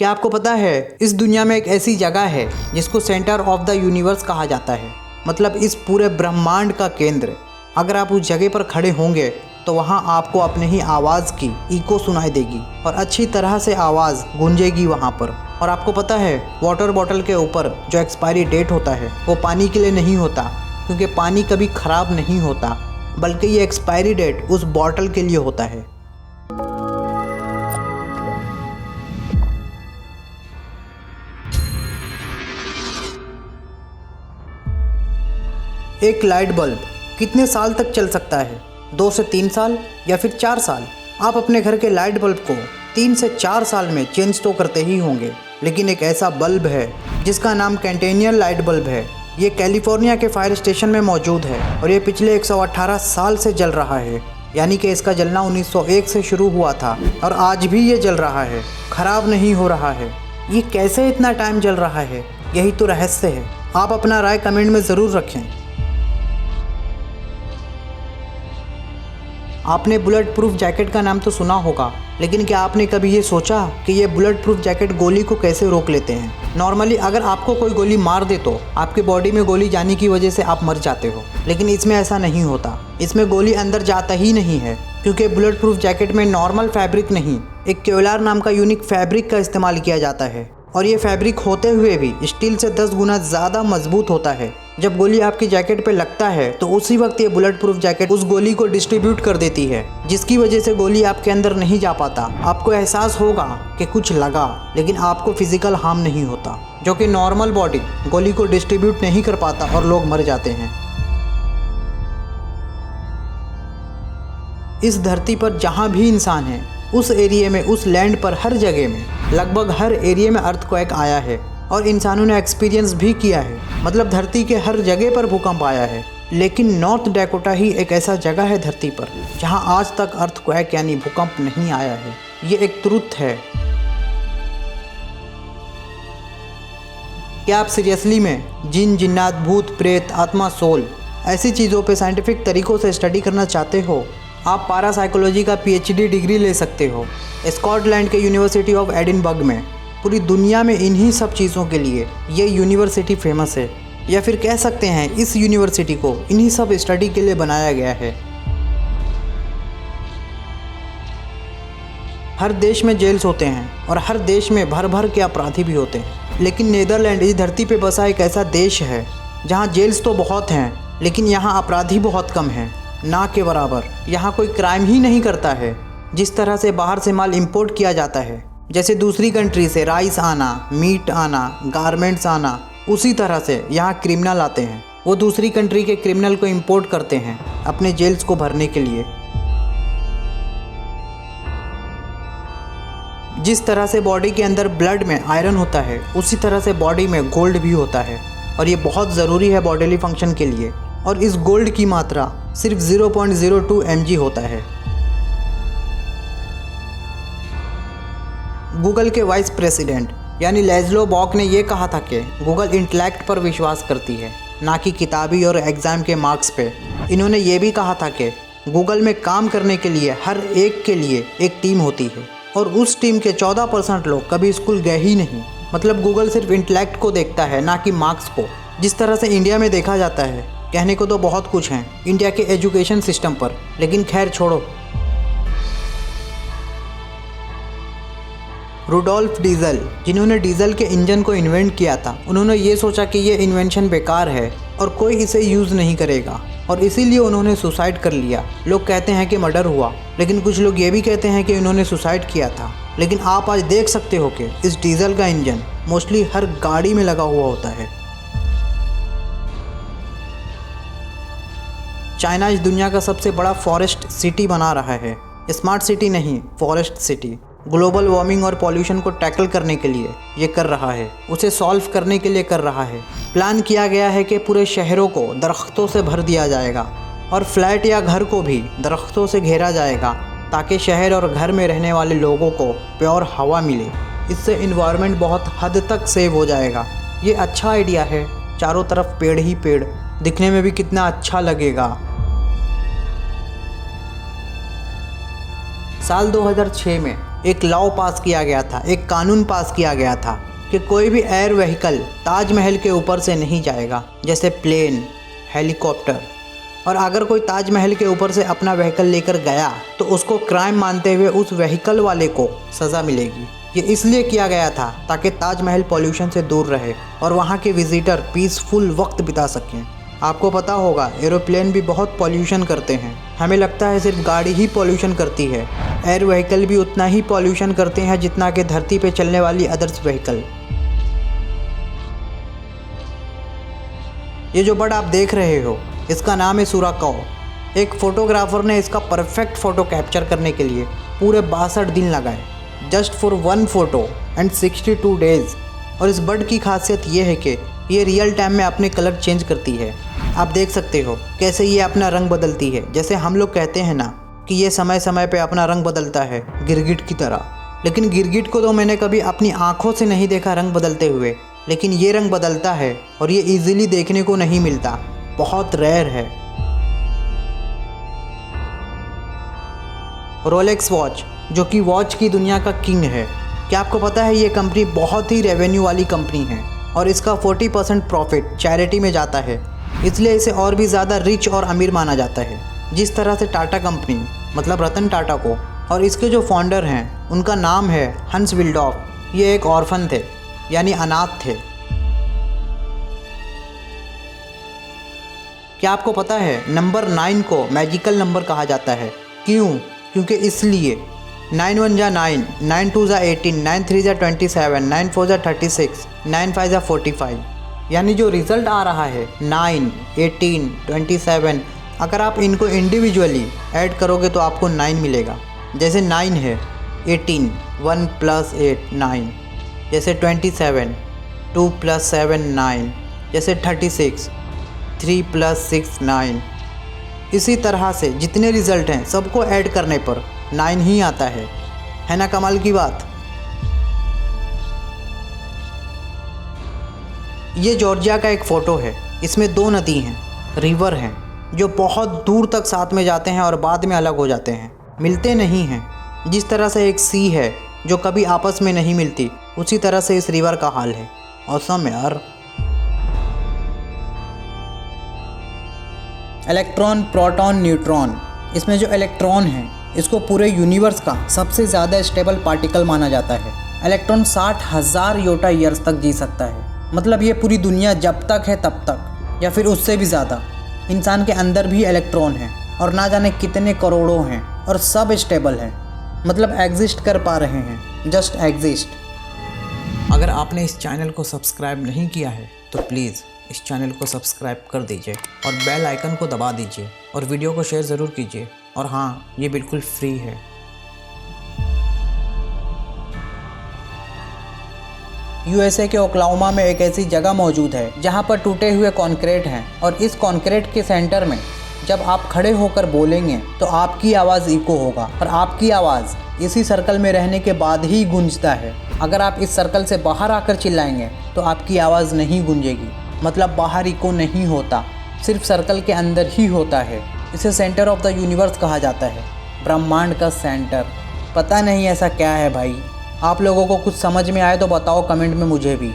क्या आपको पता है इस दुनिया में एक ऐसी जगह है जिसको सेंटर ऑफ द यूनिवर्स कहा जाता है, मतलब इस पूरे ब्रह्मांड का केंद्र। अगर आप उस जगह पर खड़े होंगे तो वहाँ आपको अपने ही आवाज़ की इको सुनाई देगी और अच्छी तरह से आवाज़ गूंजेगी वहाँ पर। और आपको पता है वाटर बॉटल के ऊपर जो एक्सपायरी डेट होता है वो पानी के लिए नहीं होता, क्योंकि पानी कभी ख़राब नहीं होता, बल्कि ये एक्सपायरी डेट उस बॉटल के लिए होता है। एक लाइट बल्ब कितने साल तक चल सकता है? 2 से 3 साल या फिर 4 साल। आप अपने घर के लाइट बल्ब को 3 से 4 साल में चेंज तो करते ही होंगे, लेकिन एक ऐसा बल्ब है जिसका नाम कैंटेनियल लाइट बल्ब है। ये कैलिफोर्निया के फायर स्टेशन में मौजूद है और ये पिछले 118 साल से जल रहा है, यानी कि इसका जलना 1901 से शुरू हुआ था और आज भी ये जल रहा है, ख़राब नहीं हो रहा है। ये कैसे इतना टाइम जल रहा है, यही तो रहस्य है। आप अपना राय कमेंट में ज़रूर रखें। आपने बुलेट प्रूफ जैकेट का नाम तो सुना होगा, लेकिन क्या आपने कभी ये सोचा कि ये बुलेट प्रूफ जैकेट गोली को कैसे रोक लेते हैं? नॉर्मली अगर आपको कोई गोली मार दे तो आपकी बॉडी में गोली जाने की वजह से आप मर जाते हो, लेकिन इसमें ऐसा नहीं होता। इसमें गोली अंदर जाता ही नहीं है, क्योंकि बुलेट प्रूफ जैकेट में नॉर्मल फैब्रिक नहीं, एक केवलार नाम का यूनिक फैब्रिक का इस्तेमाल किया जाता है। और ये फैब्रिक होते हुए भी स्टील से 10 गुना ज़्यादा मजबूत होता है। जब गोली आपकी जैकेट पे लगता है तो उसी वक्त ये बुलेट प्रूफ जैकेट उस गोली को डिस्ट्रीब्यूट कर देती है, जिसकी वजह से गोली आपके अंदर नहीं जा पाता। आपको एहसास होगा कि कुछ लगा, लेकिन आपको फिजिकल हार्म नहीं होता, जो कि नॉर्मल बॉडी गोली को डिस्ट्रीब्यूट नहीं कर पाता और लोग मर जाते हैं। इस धरती पर जहाँ भी इंसान है उस एरिया में, उस लैंड पर, हर जगह में, लगभग हर एरिया में अर्थक्वेक आया है और इंसानों ने एक्सपीरियंस भी किया है। मतलब धरती के हर जगह पर भूकंप आया है, लेकिन नॉर्थ डैकोटा ही एक ऐसा जगह है धरती पर जहां आज तक अर्थक्वेक यानी भूकंप नहीं आया है। ये एक ट्रुथ है। क्या आप सीरियसली में जिन, जिन्नात, भूत, प्रेत, आत्मा, सोल ऐसी चीज़ों पे साइंटिफिक तरीक़ों से स्टडी करना चाहते हो? आप पारासाइकोलॉजी का PhD डिग्री ले सकते हो स्कॉटलैंड के यूनिवर्सिटी ऑफ एडिनबर्ग में। पूरी दुनिया में इन्हीं सब चीज़ों के लिए ये यूनिवर्सिटी फेमस है, या फिर कह सकते हैं इस यूनिवर्सिटी को इन्हीं सब स्टडी के लिए बनाया गया है। हर देश में जेल्स होते हैं और हर देश में भर भर के अपराधी भी होते हैं, लेकिन नीदरलैंड इस धरती पे बसा एक ऐसा देश है जहाँ जेल्स तो बहुत हैं, लेकिन यहाँ अपराधी बहुत कम हैं, ना के बराबर। यहाँ कोई क्राइम ही नहीं करता है। जिस तरह से बाहर से माल इंपोर्ट किया जाता है, जैसे दूसरी कंट्री से राइस आना, मीट आना, गारमेंट्स आना, उसी तरह से यहाँ क्रिमिनल आते हैं। वो दूसरी कंट्री के क्रिमिनल को इंपोर्ट करते हैं अपने जेल्स को भरने के लिए। जिस तरह से बॉडी के अंदर ब्लड में आयरन होता है, उसी तरह से बॉडी में गोल्ड भी होता है, और ये बहुत ज़रूरी है बॉडीली फंक्शन के लिए। और इस गोल्ड की मात्रा सिर्फ 0.02 mg होता है। गूगल के वाइस प्रेसिडेंट यानी लेज़लो बॉक ने यह कहा था कि गूगल इंटेलेक्ट पर विश्वास करती है, ना कि किताबी और एग्ज़ाम के मार्क्स पे। इन्होंने ये भी कहा था कि गूगल में काम करने के लिए हर एक के लिए एक टीम होती है, और उस टीम के 14% लोग कभी स्कूल गए ही नहीं। मतलब गूगल सिर्फ इंटेलेक्ट को देखता है, ना कि मार्क्स को, जिस तरह से इंडिया में देखा जाता है। कहने को तो बहुत कुछ है इंडिया के एजुकेशन सिस्टम पर, लेकिन खैर छोड़ो। रुडोल्फ डीजल, जिन्होंने डीजल के इंजन को इन्वेंट किया था, उन्होंने ये सोचा कि ये इन्वेंशन बेकार है और कोई इसे यूज़ नहीं करेगा, और इसीलिए उन्होंने सुसाइड कर लिया। लोग कहते हैं कि मर्डर हुआ, लेकिन कुछ लोग ये भी कहते हैं कि उन्होंने सुसाइड किया था। लेकिन आप आज देख सकते हो कि इस डीजल का इंजन मोस्टली हर गाड़ी में लगा हुआ होता है। चाइना इस दुनिया का सबसे बड़ा फॉरेस्ट सिटी बना रहा है। स्मार्ट सिटी नहीं, फॉरेस्ट सिटी। ग्लोबल वार्मिंग और पॉल्यूशन को टैकल करने के लिए ये कर रहा है, उसे सॉल्व करने के लिए कर रहा है। प्लान किया गया है कि पूरे शहरों को दरख्तों से भर दिया जाएगा और फ्लैट या घर को भी दरख्तों से घेरा जाएगा, ताकि शहर और घर में रहने वाले लोगों को प्योर हवा मिले। इससे इन्वायरमेंट बहुत हद तक सेव हो जाएगा। ये अच्छा आइडिया है। चारों तरफ पेड़ ही पेड़, दिखने में भी कितना अच्छा लगेगा। साल 2006 में एक लॉ पास किया गया था, एक कानून पास किया गया था कि कोई भी एयर व्हीकल ताजमहल के ऊपर से नहीं जाएगा, जैसे प्लेन, हेलीकॉप्टर। और अगर कोई ताजमहल के ऊपर से अपना व्हीकल लेकर गया तो उसको क्राइम मानते हुए उस व्हीकल वाले को सज़ा मिलेगी। ये इसलिए किया गया था ताकि ताजमहल पॉल्यूशन से दूर रहे और वहाँ के विजिटर पीसफुल वक्त बिता सकें। आपको पता होगा एरोप्लेन भी बहुत पॉल्यूशन करते हैं। हमें लगता है सिर्फ गाड़ी ही पॉल्यूशन करती है, एयर व्हीकल भी उतना ही पॉल्यूशन करते हैं जितना कि धरती पे चलने वाली अदर्स व्हीकल। ये जो बर्ड आप देख रहे हो इसका नाम है सुराकौ। एक फ़ोटोग्राफ़र ने इसका परफेक्ट फ़ोटो कैप्चर करने के लिए पूरे 62 दिन लगाए, just for 1 photo and 62 days. और इस बर्ड की खासियत ये है कि ये रियल टाइम में अपने कलर चेंज करती है। आप देख सकते हो कैसे ये अपना रंग बदलती है। जैसे हम लोग कहते हैं ना कि ये समय समय पे अपना रंग बदलता है गिरगिट की तरह, लेकिन गिरगिट को तो मैंने कभी अपनी आँखों से नहीं देखा रंग बदलते हुए, लेकिन ये रंग बदलता है और ये ईजिली देखने को नहीं मिलता, बहुत रेयर है। रोलेक्स वॉच, जो कि वॉच की दुनिया का किंग है। क्या आपको पता है ये कंपनी बहुत ही रेवेन्यू वाली कंपनी है और इसका 40% प्रॉफिट चैरिटी में जाता है, इसलिए इसे और भी ज़्यादा रिच और अमीर माना जाता है। जिस तरह से टाटा कंपनी, मतलब रतन टाटा को, और इसके जो फाउंडर हैं उनका नाम है हंस विल्डॉफ, ये एक ऑर्फन थे, यानी अनाथ थे। क्या आपको पता है नंबर 9 को मैजिकल नंबर कहा जाता है? क्यों? क्योंकि इसलिए 9 1 जा 9, 9 2 जा 18, 9 3 जा 27, 9 4 जा 36, 9 5 जा 45। यानी जो रिज़ल्ट आ रहा है 9, 18, 27, अगर आप इनको इंडिविजुअली ऐड करोगे तो आपको 9 मिलेगा। जैसे 9 है 18, 1 + 8 9, जैसे 27 2 + 7 9, जैसे 36 3 + 6 9। इसी तरह से जितने रिज़ल्ट हैं सबको ऐड करने पर 9 ही आता है ना कमाल की बात। ये जॉर्जिया का एक फ़ोटो है। इसमें 2 नदी हैं, रिवर हैं, जो बहुत दूर तक साथ में जाते हैं और बाद में अलग हो जाते हैं, मिलते नहीं हैं। जिस तरह से एक सी है जो कभी आपस में नहीं मिलती, उसी तरह से इस रिवर का हाल है। ऑसम यार। इलेक्ट्रॉन, प्रोटॉन, न्यूट्रॉन, इसमें जो इलेक्ट्रॉन है इसको पूरे यूनिवर्स का सबसे ज़्यादा स्टेबल पार्टिकल माना जाता है। इलेक्ट्रॉन 60,000 योटा ईयर्स तक जी सकता है। मतलब ये पूरी दुनिया जब तक है तब तक, या फिर उससे भी ज़्यादा। इंसान के अंदर भी इलेक्ट्रॉन हैं और ना जाने कितने करोड़ों हैं, और सब स्टेबल हैं, मतलब एग्जिस्ट कर पा रहे हैं, जस्ट एग्जिस्ट। अगर आपने इस चैनल को सब्सक्राइब नहीं किया है तो प्लीज़ इस चैनल को सब्सक्राइब कर दीजिए और बेल आइकन को दबा दीजिए और वीडियो को शेयर ज़रूर कीजिए। और हाँ, ये बिल्कुल फ्री है। यूएसए के ओक्लाहोमा में एक ऐसी जगह मौजूद है जहाँ पर टूटे हुए कॉन्क्रीट हैं, और इस कॉन्क्रीट के सेंटर में जब आप खड़े होकर बोलेंगे तो आपकी आवाज़ इको होगा, और आपकी आवाज़ इसी सर्कल में रहने के बाद ही गूंजता है। अगर आप इस सर्कल से बाहर आकर चिल्लाएंगे तो आपकी आवाज़ नहीं गूंजेगी, मतलब बाहर इको नहीं होता, सिर्फ सर्कल के अंदर ही होता है। इसे सेंटर ऑफ द यूनिवर्स कहा जाता है, ब्रह्मांड का सेंटर। पता नहीं ऐसा क्या है भाई। आप लोगों को कुछ समझ में आए तो बताओ कमेंट में मुझे भी।